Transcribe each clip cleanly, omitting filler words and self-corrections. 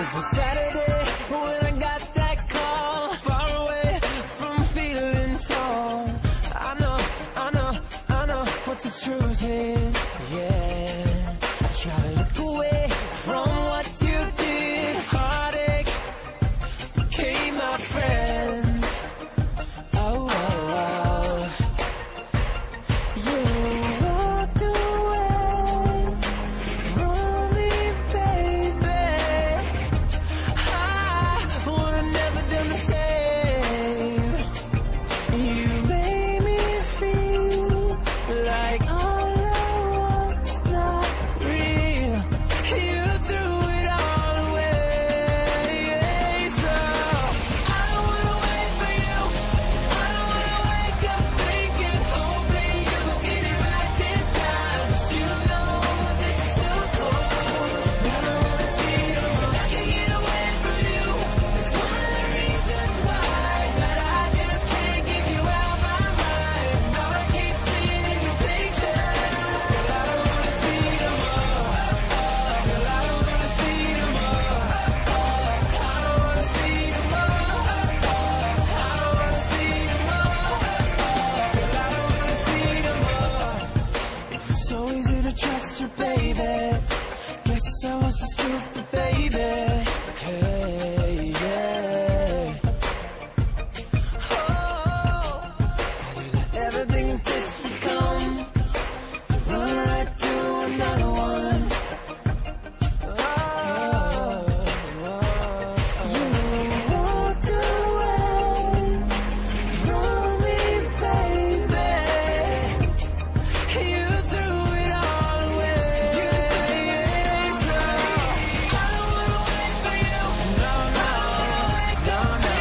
It was Saturday when I got that call, far away from feeling tall. I know what the truth is, yeah. I try to look away from what you did. Heartache became my friend. Oh, oh, oh. You walked away from me, baby. I would've never done the same. You made me feel like all I was not real. You threw it all away. So I don't wanna wait for you. I don't wanna wake up thinking, hoping you gon' get it right this time. 'Cause you know that you're so cold. I don't wanna see you. I can't get away from you. It's one of the reasons why that I just can't get you out my mind. All I keep seeing is your picture. Girl, I don't wanna see no more. Girl, I don't wanna see no more. I don't wanna see no more. I don't wanna see no more. Girl, I don't wanna see no more. It was so easy to trust you, baby. Guess I was so stupid, baby. Hey, yeah. Oh, I did I ever think this would come? To run right to another one. Oh, you walked away from me, baby. You threw it all away. So I don't wanna wait for you. No, no, no, no.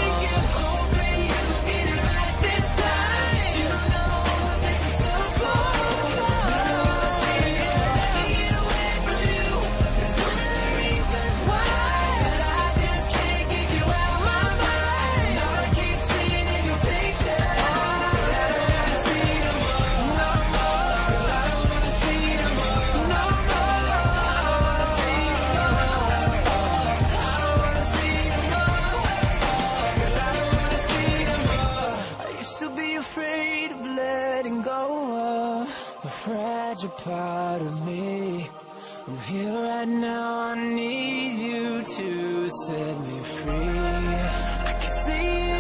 Hoping you gon' get it right this time. You know that you're so cold. I don't wanna see you. I can't get away from you. It's one of the reasons why that I just can't get you out my mind. All I keep seeing is your picture. But I don't wanna see no more. No more. Girl, I don't wanna see no more. No more. I don't wanna see no more. I don't wanna see no more. Girl, I don't wanna see no more. I used to be afraid of letting go of the fragile part of me. I'm here right now, I need you to set me free. I can see